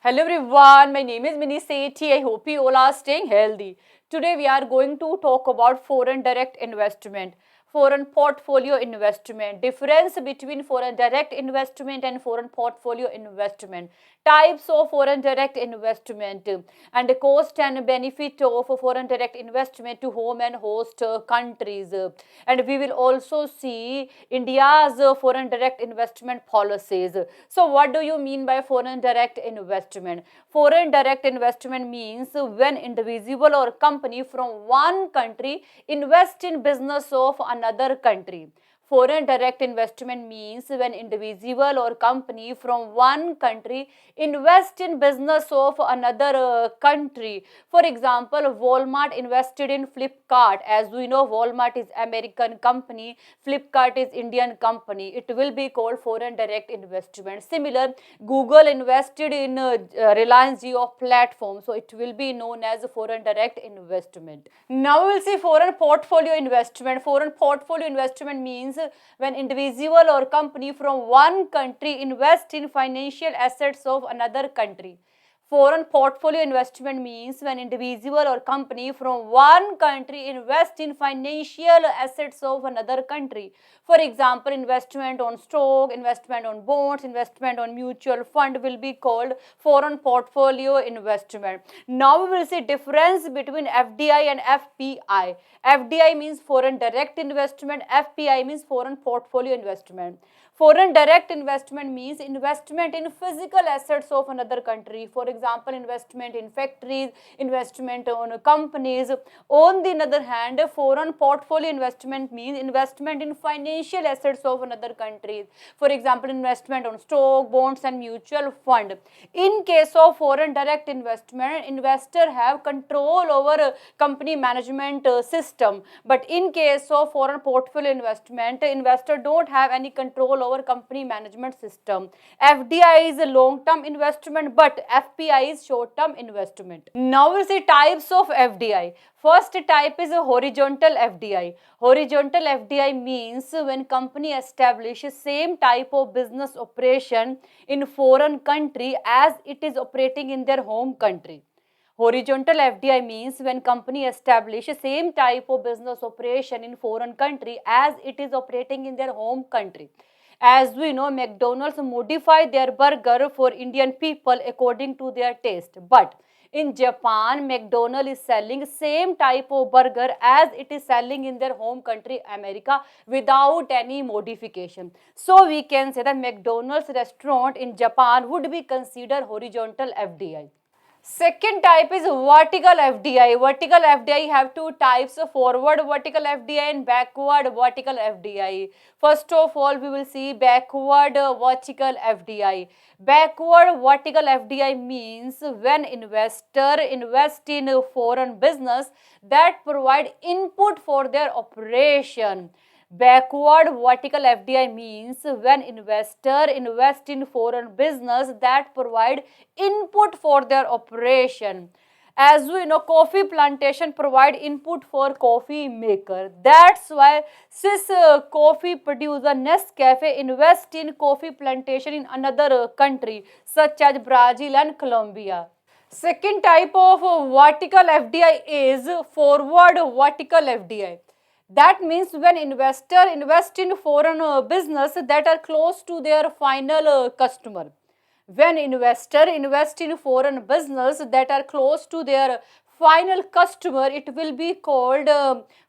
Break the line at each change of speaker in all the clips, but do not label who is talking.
Hello everyone, my name is Mini Sethi. I hope you all are staying healthy. Today we are going to talk about foreign direct investment, foreign portfolio investment, difference between foreign direct investment and foreign portfolio investment, types of foreign direct investment, and the cost and benefit of foreign direct investment to home and host countries. And we will also see India's foreign direct investment policies. So what do you mean by foreign direct investment? Foreign direct investment means when individual or company from one country invest in business of another country. Foreign direct investment means when individual or company from one country invest in business of another country. For example, Walmart invested in Flipkart. As we know, Walmart is American company, Flipkart is Indian company. It will be called foreign direct investment. Similar, Google invested in Reliance Jio platform, so it will be known as foreign direct investment. Now we will see foreign portfolio investment. Foreign portfolio investment means when individual or company from one country invest in financial assets of another country. Foreign portfolio investment means when individual or company from one country invest in financial assets of another country. For example, investment on stock, investment on bonds, investment on mutual fund will be called foreign portfolio investment. Now we will see difference between FDI and FPI. FDI means foreign direct investment, FPI means foreign portfolio investment. Foreign direct investment means investment in physical assets of another country. For example, investment in factories, investment on companies. On the other hand, foreign portfolio investment means investment in financial assets of another country. For example, investment on stock, bonds and mutual fund. In case of foreign direct investment, investor have control over company management system. But in case of foreign portfolio investment, investor don't have any control over company management system. FDI is a long-term investment, but FPI is short-term investment. Now we see types of FDI. First type is a horizontal FDI. Horizontal FDI means when company establishes same type of business operation in foreign country as it is operating in their home country. Horizontal FDI means when company establishes same type of business operation in foreign country as it is operating in their home country. As we know, McDonald's modify their burger for Indian people according to their taste. But in Japan, McDonald's is selling same type of burger as it is selling in their home country, America, without any modification. So we can say that McDonald's restaurant in Japan would be considered horizontal FDI. Second type is vertical FDI. Vertical FDI have two types, forward vertical FDI and backward vertical FDI. First of all, we will see backward vertical FDI. Backward vertical FDI means when investor invest in a foreign business that provide input for their operation. Backward vertical FDI means when investor invest in foreign business that provide input for their operation. As we know, coffee plantation provide input for coffee maker. That's why Swiss coffee producer Nescafe invest in coffee plantation in another country such as Brazil and Colombia. Second type of vertical FDI is forward vertical FDI. That means when investor invest in foreign business that are close to their final customer. When investor invest in foreign business that are close to their final customer, it will be called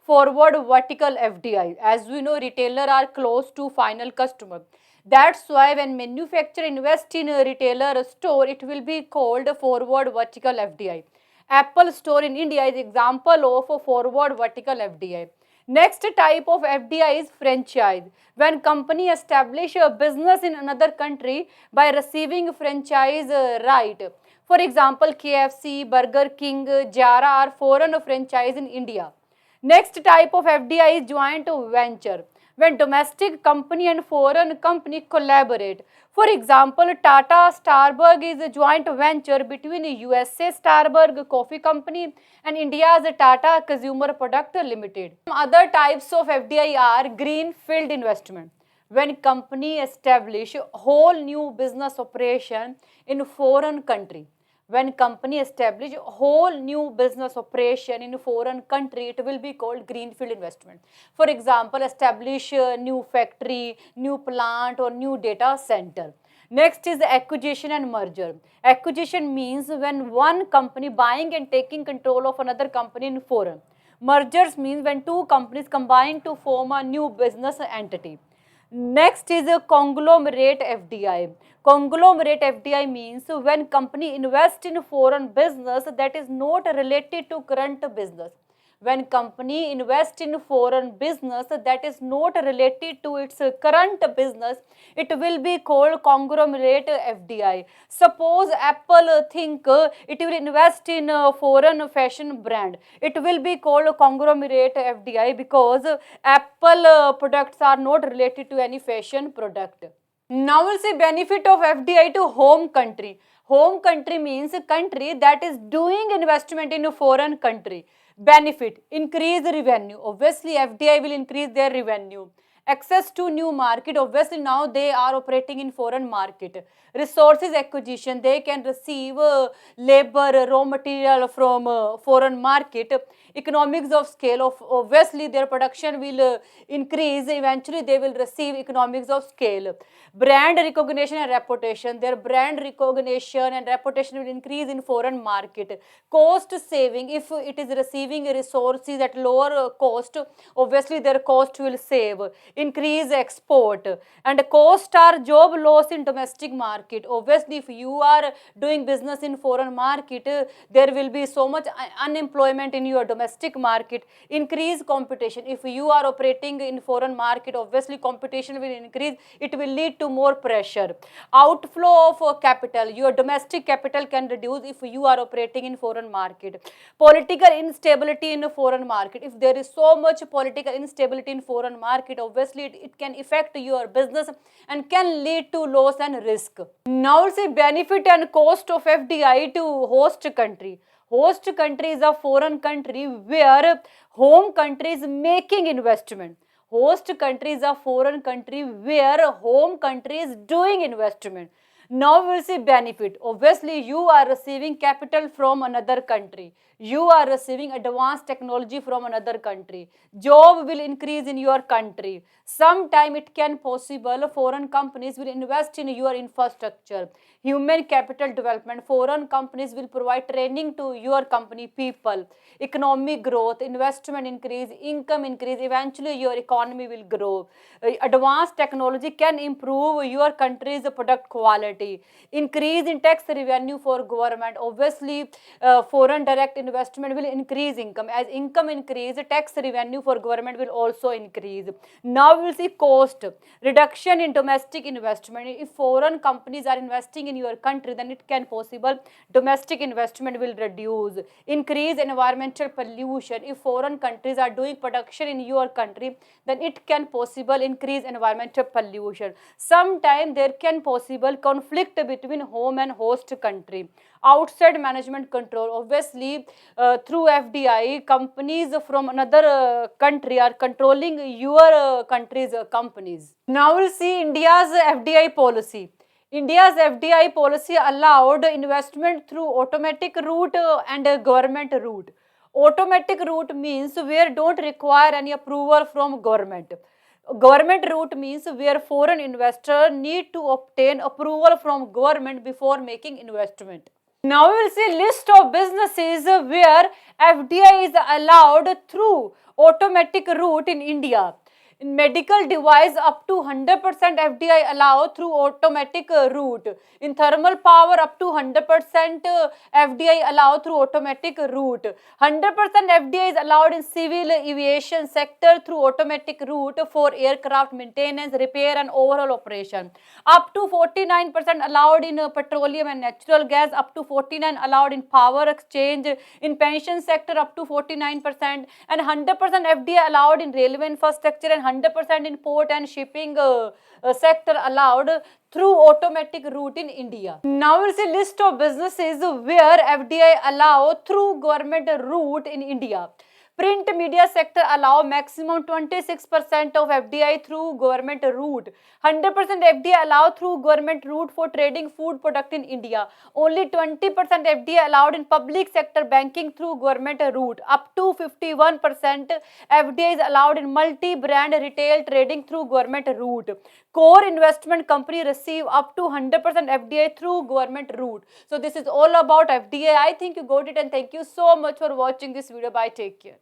forward vertical FDI. As we know, retailer are close to final customer. That's why when manufacturer invest in a retailer store, it will be called forward vertical FDI. Apple store in India is example of a forward vertical FDI. Next type of FDI is franchise. When company establish a business in another country by receiving franchise right. For example, KFC, Burger King, Jara are foreign franchise in India. Next type of FDI is joint venture. When domestic company and foreign company collaborate. For example, Tata Starbucks is a joint venture between USA Starbucks Coffee Company and India's Tata Consumer Product Limited. Some other types of FDI are greenfield investment. when company establish whole new business operation in foreign country. When company establish whole new business operation in a foreign country, it will be called greenfield investment. For example, establish a new factory, new plant or new data center. Next is acquisition and merger. Acquisition means when one company buying and taking control of another company in foreign. Mergers means when two companies combine to form a new business entity. Next is a conglomerate FDI. Conglomerate FDI means when company invest in foreign business that is not related to current business. When company invest in foreign business that is not related to its current business, it will be called conglomerate FDI. Suppose Apple think it will invest in a foreign fashion brand. It will be called conglomerate FDI because Apple products are not related to any fashion product. Now we'll see benefit of FDI to home country. Home country means a country that is doing investment in a foreign country. Benefit, increase revenue. Obviously, FDI will increase their revenue. Access to new market. Obviously, now they are operating in foreign market. Resources acquisition. They can receive labor, raw material from foreign market. Economics of scale. Obviously, their production will increase. Eventually, they will receive economics of scale. Brand recognition and reputation. Their brand recognition and reputation will increase in foreign market. Cost saving. If it is receiving resources at lower cost, obviously their cost will save. Increase export. And cost are job loss in domestic market. Obviously, if you are doing business in foreign market, there will be so much unemployment in your domestic market. Increase competition. If you are operating in foreign market, obviously competition will increase. It will lead to more pressure. Outflow of capital. Your domestic capital can reduce if you are operating in foreign market. Political instability in a foreign market. If there is so much political instability in foreign market, obviously it can affect your business and can lead to loss and risk. Now we'll see benefit and cost of FDI to host country. Host country is a foreign country where home country is making investment. Host country is a foreign country where home country is doing investment. Now we will see benefit. Obviously, you are receiving capital from another country. You are receiving advanced technology from another country. Job will increase in your country. Sometime it can possible foreign companies will invest in your infrastructure. Human capital development. Foreign companies will provide training to your company people. Economic growth, investment increase, income increase. Eventually, your economy will grow. Advanced technology can improve your country's product quality. Increase in tax revenue for government. Obviously, foreign direct investment will increase income. As income increase, tax revenue for government will also increase. Now we will see cost. Reduction in domestic investment. If foreign companies are investing in your country, then it can possible domestic investment will reduce. Increase environmental pollution. If foreign countries are doing production in your country, then it can possible increase environmental pollution. Sometime there can possible conflict between home and host country. Outside management control. Obviously, through FDI, companies from another country are controlling your country's companies. Now we'll see India's FDI policy. India's FDI policy allowed investment through automatic route and government route. Automatic route means where don't require any approval from government. Government route means where foreign investor need to obtain approval from government before making investment. Now we will see list of businesses where FDI is allowed through automatic route in India. In medical device, up to 100% FDI allowed through automatic route. In thermal power, up to 100% FDI allowed through automatic route. 100% FDI is allowed in civil aviation sector through automatic route for aircraft maintenance, repair and overall operation. Up to 49% allowed in petroleum and natural gas. Up to 49% allowed in power exchange. In pension sector, up to 49%. And 100% FDI allowed in railway infrastructure and 100% in port and shipping sector allowed through automatic route in India. Now we'll see list of businesses where FDI allowed through government route in India. Print media sector allow maximum 26% of FDI through government route. 100% FDI allow through government route for trading food product in India. Only 20% FDI allowed in public sector banking through government route. Up to 51% FDI is allowed in multi-brand retail trading through government route. Core investment company receive up to 100% FDI through government route. So this is all about FDI. I think you got it, and thank you so much for watching this video. Bye, take care.